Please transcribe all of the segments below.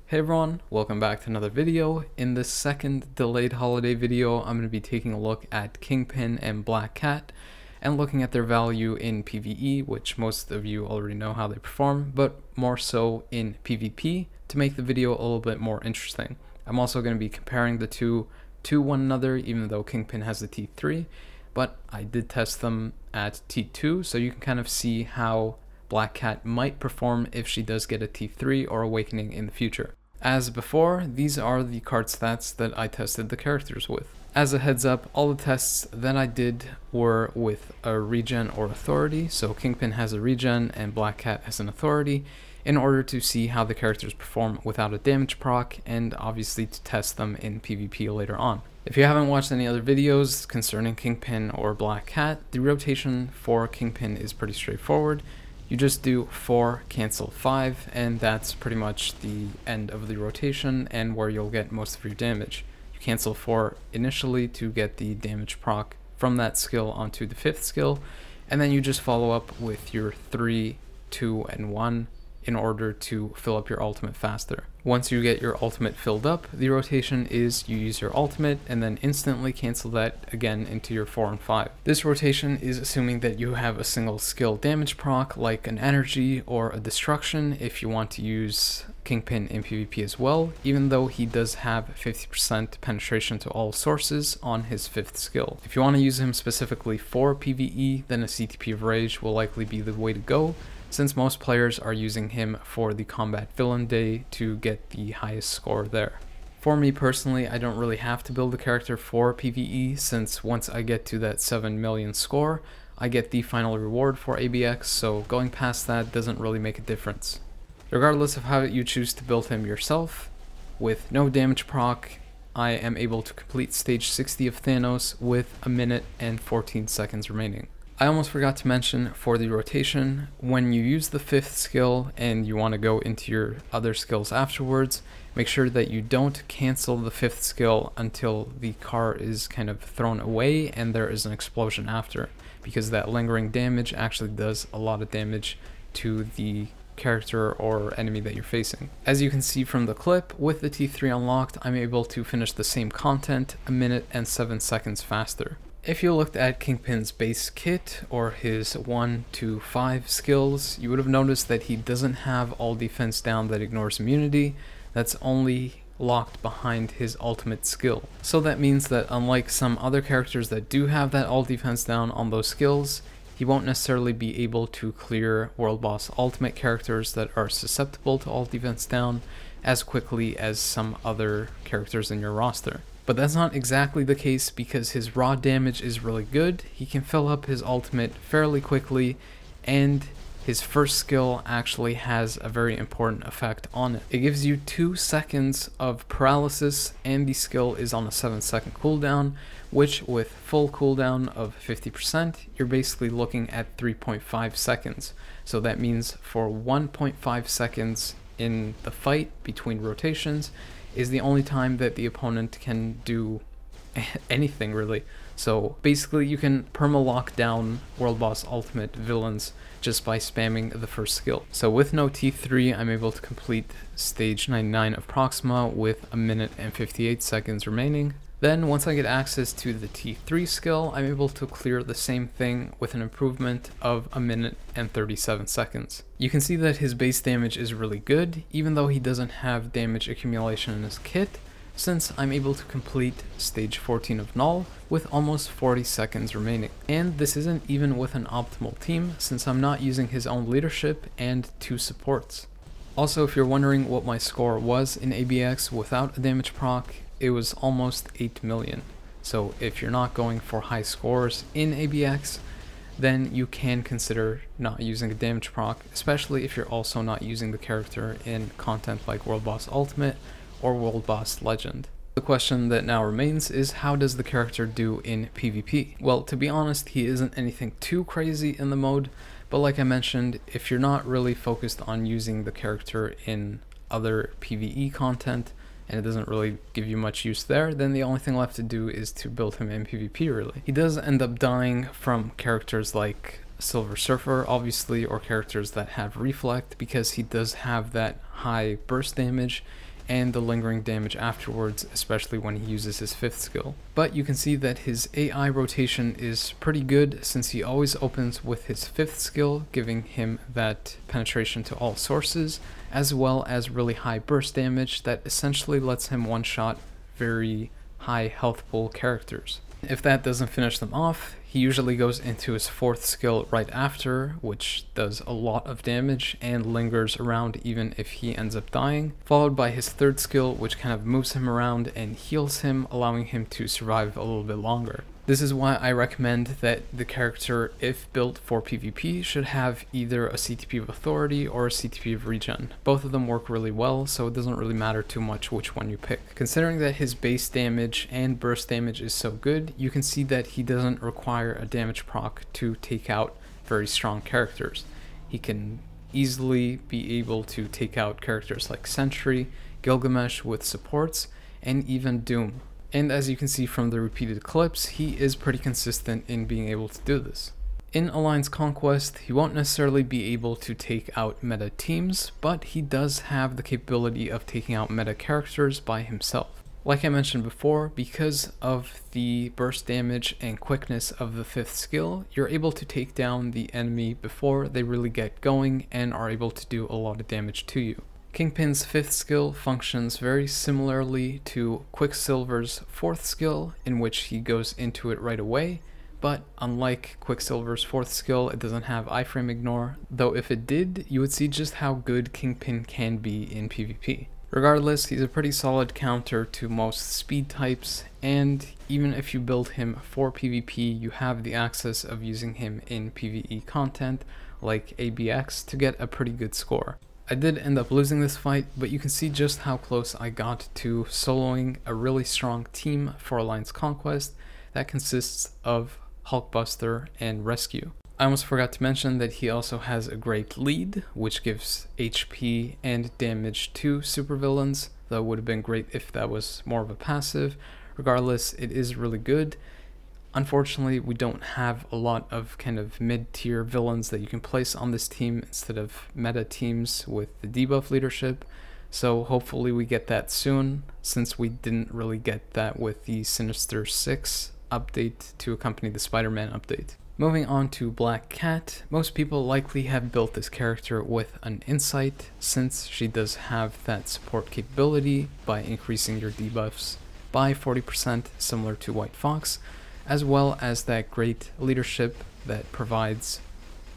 Hey everyone, welcome back to another video. In this second delayed holiday video, I'm going to be taking a look at Kingpin and Black Cat and looking at their value in PvE, which most of you already know how they perform, but more so in PvP to make the video a little bit more interesting. I'm also going to be comparing the two to one another, even though Kingpin has the T3, but I did test them at T2, so you can kind of see how Black Cat might perform if she does get a T3 or Awakening in the future. As before, these are the card stats that I tested the characters with. As a heads up, all the tests that I did were with a regen or authority, so Kingpin has a regen and Black Cat has an authority, in order to see how the characters perform without a damage proc, and obviously to test them in PvP later on. If you haven't watched any other videos concerning Kingpin or Black Cat, the rotation for Kingpin is pretty straightforward. You just do 4, cancel 5, and that's pretty much the end of the rotation and where you'll get most of your damage. You cancel 4 initially to get the damage proc from that skill onto the 5th skill, and then you just follow up with your 3, 2, and 1 in order to fill up your ultimate faster. Once you get your ultimate filled up, the rotation is you use your ultimate and then instantly cancel that again into your 4 and 5. This rotation is assuming that you have a single skill damage proc like an energy or a destruction if you want to use Kingpin in PvP as well, even though he does have 50% penetration to all sources on his 5th skill. If you want to use him specifically for PvE, then a CTP of Rage will likely be the way to go, since most players are using him for the combat villain day to get the highest score there. For me personally, I don't really have to build a character for PvE, since once I get to that 7 million score, I get the final reward for ABX, so going past that doesn't really make a difference. Regardless of how you choose to build him yourself, with no damage proc, I am able to complete stage 60 of Thanos with 1 minute and 14 seconds remaining. I almost forgot to mention for the rotation, when you use the 5th skill and you want to go into your other skills afterwards, make sure that you don't cancel the 5th skill until the car is kind of thrown away and there is an explosion after, because that lingering damage actually does a lot of damage to the character or enemy that you're facing. As you can see from the clip, with the T3 unlocked, I'm able to finish the same content 1 minute and 7 seconds faster. If you looked at Kingpin's base kit or his 1 to 5 skills, you would have noticed that he doesn't have all defense down that ignores immunity. That's only locked behind his ultimate skill. So that means that unlike some other characters that do have that all defense down on those skills, he won't necessarily be able to clear World Boss ultimate characters that are susceptible to all defense down as quickly as some other characters in your roster. But that's not exactly the case, because his raw damage is really good, he can fill up his ultimate fairly quickly, and his first skill actually has a very important effect on it. It gives you 2 seconds of paralysis, and the skill is on a 7-second cooldown, which with full cooldown of 50%, you're basically looking at 3.5 seconds. So that means for 1.5 seconds in the fight between rotations, is the only time that the opponent can do anything really. So basically you can perma-lock down World Boss Ultimate villains just by spamming the first skill. So with no T3, I'm able to complete stage 99 of Proxima with 1 minute and 58 seconds remaining. Then once I get access to the T3 skill, I'm able to clear the same thing with an improvement of 1 minute and 37 seconds. You can see that his base damage is really good, even though he doesn't have damage accumulation in his kit, since I'm able to complete stage 14 of Knull with almost 40 seconds remaining. And this isn't even with an optimal team, since I'm not using his own leadership and 2 supports. Also, if you're wondering what my score was in ABX without a damage proc, it was almost 8 million. So if you're not going for high scores in ABX, then you can consider not using a damage proc, especially if you're also not using the character in content like World Boss Ultimate or World Boss Legend. The question that now remains is, how does the character do in PvP? Well, to be honest, he isn't anything too crazy in the mode, but like I mentioned, if you're not really focused on using the character in other PvE content, and it doesn't really give you much use there, then the only thing left to do is to build him in PvP really. He does end up dying from characters like Silver Surfer, obviously, or characters that have Reflect, because he does have that high burst damage, and the lingering damage afterwards, especially when he uses his 5th skill. But you can see that his AI rotation is pretty good since he always opens with his 5th skill, giving him that penetration to all sources, as well as really high burst damage that essentially lets him one-shot very high health pool characters. If that doesn't finish them off, he usually goes into his 4th skill right after, which does a lot of damage and lingers around even if he ends up dying, followed by his 3rd skill, which kind of moves him around and heals him, allowing him to survive a little bit longer. This is why I recommend that the character, if built for PvP, should have either a CTP of Authority or a CTP of Regen. Both of them work really well, so it doesn't really matter too much which one you pick. Considering that his base damage and burst damage is so good, you can see that he doesn't require a damage proc to take out very strong characters. He can easily be able to take out characters like Sentry, Gilgamesh with supports, and even Doom. And as you can see from the repeated clips, he is pretty consistent in being able to do this. In Alliance Conquest, he won't necessarily be able to take out meta teams, but he does have the capability of taking out meta characters by himself. Like I mentioned before, because of the burst damage and quickness of the 5th skill, you're able to take down the enemy before they really get going and are able to do a lot of damage to you. Kingpin's 5th skill functions very similarly to Quicksilver's 4th skill, in which he goes into it right away, but unlike Quicksilver's 4th skill, it doesn't have iframe ignore, though if it did, you would see just how good Kingpin can be in PvP. Regardless, he's a pretty solid counter to most speed types, and even if you build him for PvP, you have the access of using him in PvE content like ABX to get a pretty good score. I did end up losing this fight, but you can see just how close I got to soloing a really strong team for Alliance Conquest that consists of Hulkbuster and Rescue. I almost forgot to mention that he also has a great lead, which gives HP and damage to supervillains, though it would have been great if that was more of a passive. Regardless, it is really good. Unfortunately, we don't have a lot of kind of mid-tier villains that you can place on this team instead of meta teams with the debuff leadership, so hopefully we get that soon, since we didn't really get that with the Sinister 6 update to accompany the Spider-Man update. Moving on to Black Cat, most people likely have built this character with an insight, since she does have that support capability by increasing your debuffs by 40%, similar to White Fox, as well as that great leadership that provides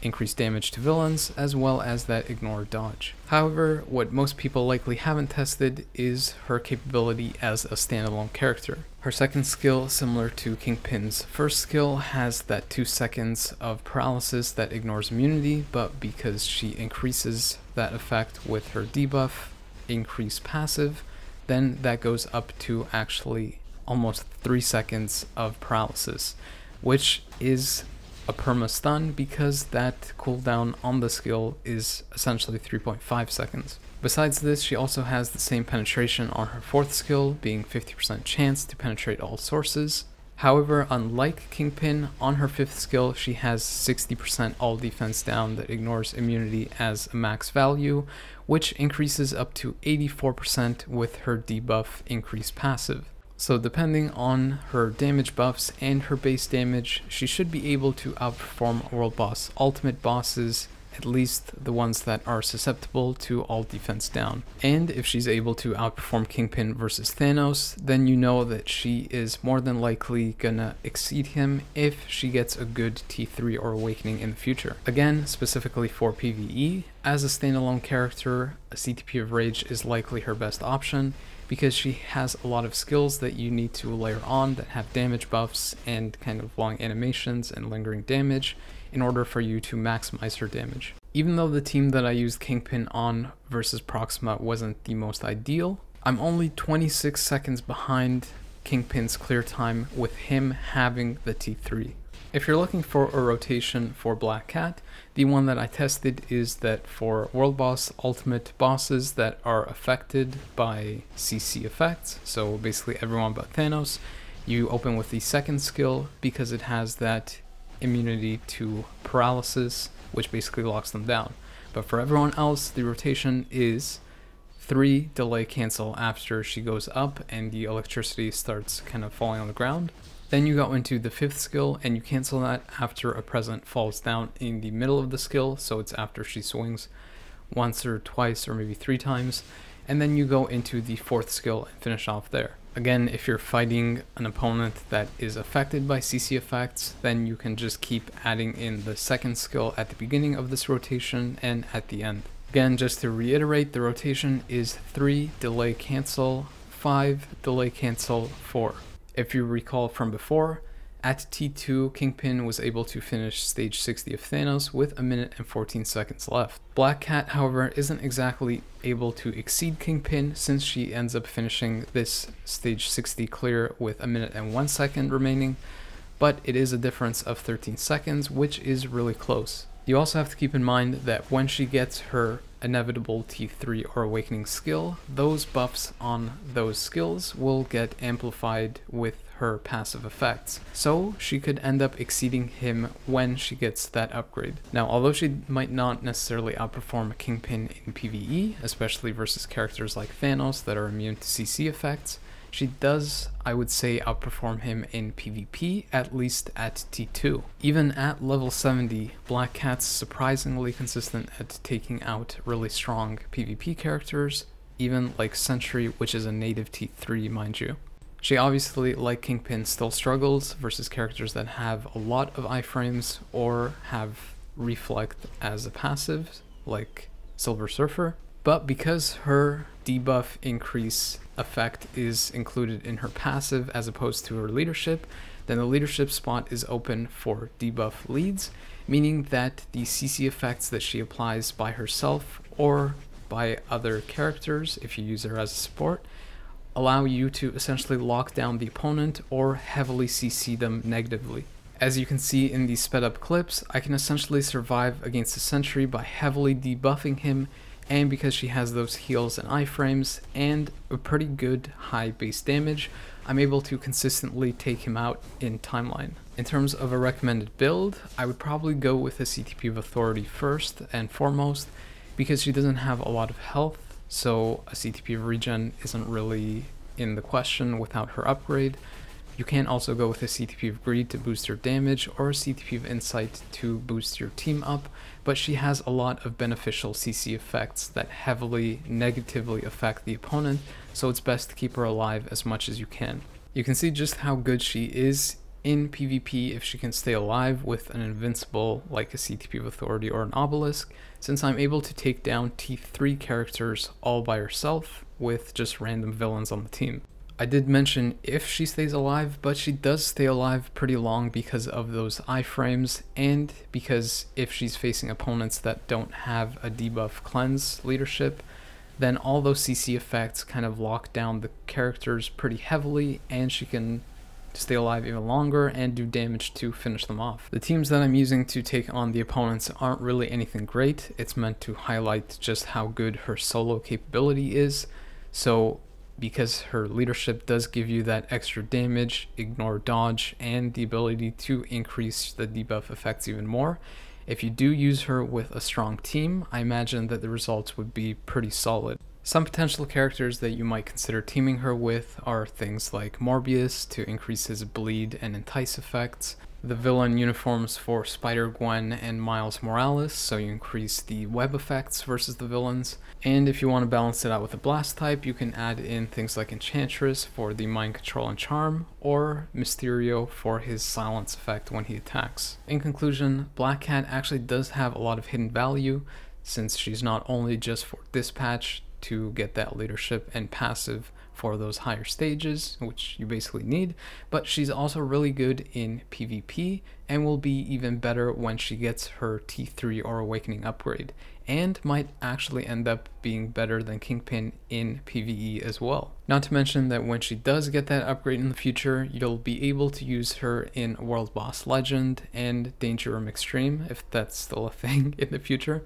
increased damage to villains, as well as that ignore dodge. However, what most people likely haven't tested is her capability as a standalone character. Her 2nd skill, similar to Kingpin's 1st skill, has that 2 seconds of paralysis that ignores immunity, but because she increases that effect with her debuff, increase passive, then that goes up to actually almost 3 seconds of paralysis, which is a perma stun because that cooldown on the skill is essentially 3.5 seconds. Besides this, she also has the same penetration on her 4th skill, being 50% chance to penetrate all sources. However, unlike Kingpin, on her 5th skill she has 60% all defense down that ignores immunity as a max value, which increases up to 84% with her debuff increase passive. So depending on her damage buffs and her base damage, she should be able to outperform World Boss Ultimate bosses, at least the ones that are susceptible to all defense down. And if she's able to outperform Kingpin versus Thanos, then you know that she is more than likely gonna exceed him if she gets a good T3 or Awakening in the future. Again, specifically for PvE, as a standalone character, a CTP of Rage is likely her best option, because she has a lot of skills that you need to layer on that have damage buffs and kind of long animations and lingering damage in order for you to maximize her damage. Even though the team that I used Kingpin on versus Proxima wasn't the most ideal, I'm only 26 seconds behind Kingpin's clear time with him having the T3. If you're looking for a rotation for Black Cat, the one that I tested is that for World Boss Ultimate bosses that are affected by CC effects, so basically everyone but Thanos, you open with the 2nd skill because it has that immunity to paralysis, which basically locks them down. But for everyone else, the rotation is 3 delay cancel after she goes up and the electricity starts kind of falling on the ground. Then you go into the 5th skill and you cancel that after a present falls down in the middle of the skill, so it's after she swings once or twice or maybe 3 times. And then you go into the 4th skill and finish off there. Again, if you're fighting an opponent that is affected by CC effects, then you can just keep adding in the 2nd skill at the beginning of this rotation and at the end. Again, just to reiterate, the rotation is 3 delay cancel, 5 delay cancel, 4. If you recall from before, at T2, Kingpin was able to finish stage 60 of Thanos with 1 minute and 14 seconds left. Black Cat, however, isn't exactly able to exceed Kingpin since she ends up finishing this stage 60 clear with 1 minute and 1 second remaining, but it is a difference of 13 seconds, which is really close. You also have to keep in mind that when she gets her inevitable T3 or Awakening skill, those buffs on those skills will get amplified with her passive effects, so she could end up exceeding him when she gets that upgrade. Now, although she might not necessarily outperform Kingpin in PvE, especially versus characters like Thanos that are immune to CC effects, she does, I would say, outperform him in PvP, at least at T2. Even at level 70, Black Cat's surprisingly consistent at taking out really strong PvP characters, even like Sentry, which is a native T3, mind you. She obviously, like Kingpin, still struggles versus characters that have a lot of iframes or have Reflect as a passive, like Silver Surfer. But because her debuff increase effect is included in her passive as opposed to her leadership, then the leadership spot is open for debuff leads, meaning that the CC effects that she applies by herself or by other characters, if you use her as a support, allow you to essentially lock down the opponent or heavily CC them negatively. As you can see in these sped up clips, I can essentially survive against a Sentry by heavily debuffing him, and because she has those heals and iframes and a pretty good high base damage, I'm able to consistently take him out in timeline. In terms of a recommended build, I would probably go with a CTP of Authority first and foremost, because she doesn't have a lot of health, so a CTP of Regen isn't really in the question without her upgrade. You can also go with a CTP of Greed to boost her damage or a CTP of Insight to boost your team up, but she has a lot of beneficial CC effects that heavily negatively affect the opponent, so it's best to keep her alive as much as you can. You can see just how good she is in PvP if she can stay alive with an invincible like a CTP of Authority or an Obelisk, since I'm able to take down T3 characters all by herself with just random villains on the team. I did mention if she stays alive, but she does stay alive pretty long because of those iframes, and because if she's facing opponents that don't have a debuff cleanse leadership, then all those CC effects kind of lock down the characters pretty heavily, and she can stay alive even longer and do damage to finish them off. The teams that I'm using to take on the opponents aren't really anything great. It's meant to highlight just how good her solo capability is. So because her leadership does give you that extra damage, ignore dodge, and the ability to increase the debuff effects even more, if you do use her with a strong team, I imagine that the results would be pretty solid. Some potential characters that you might consider teaming her with are things like Morbius to increase his bleed and entice effects, the villain uniforms for Spider-Gwen and Miles Morales, so you increase the web effects versus the villains, and if you want to balance it out with a blast type, you can add in things like Enchantress for the mind control and charm, or Mysterio for his silence effect when he attacks. In conclusion, Black Cat actually does have a lot of hidden value, since she's not only just for dispatch to get that leadership and passive for those higher stages, which you basically need, but she's also really good in PvP and will be even better when she gets her T3 or Awakening upgrade, and might actually end up being better than Kingpin in PvE as well. Not to mention that when she does get that upgrade in the future, you'll be able to use her in World Boss Legend and Danger Room Extreme, if that's still a thing in the future,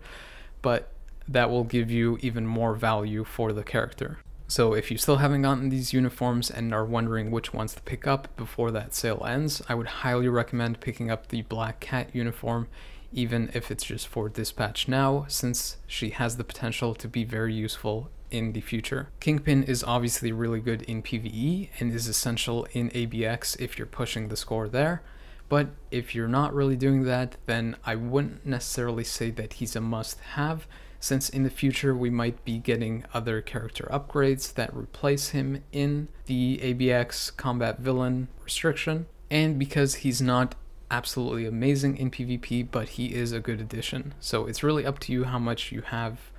but that will give you even more value for the character. So if you still haven't gotten these uniforms and are wondering which ones to pick up before that sale ends, I would highly recommend picking up the Black Cat uniform, even if it's just for dispatch now, since she has the potential to be very useful in the future. Kingpin is obviously really good in PvE and is essential in ABX if you're pushing the score there. But if you're not really doing that, then I wouldn't necessarily say that he's a must-have, since in the future we might be getting other character upgrades that replace him in the ABX combat villain restriction, and because he's not absolutely amazing in PvP, but he is a good addition. So it's really up to you how much you have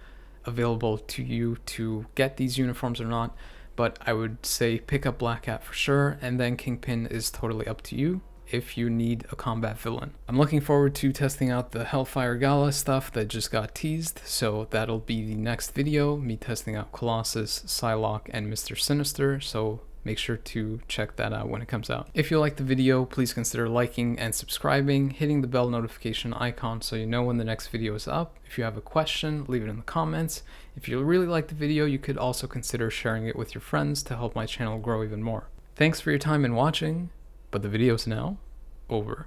available to you to get these uniforms or not, but I would say pick up Black Cat for sure, and then Kingpin is totally up to you if you need a combat villain. I'm looking forward to testing out the Hellfire Gala stuff that just got teased, so that'll be the next video, me testing out Colossus, Psylocke, and Mr. Sinister, so make sure to check that out when it comes out. If you like the video, please consider liking and subscribing, hitting the bell notification icon so you know when the next video is up. If you have a question, leave it in the comments. If you really like the video, you could also consider sharing it with your friends to help my channel grow even more. Thanks for your time and watching. But the video's now over.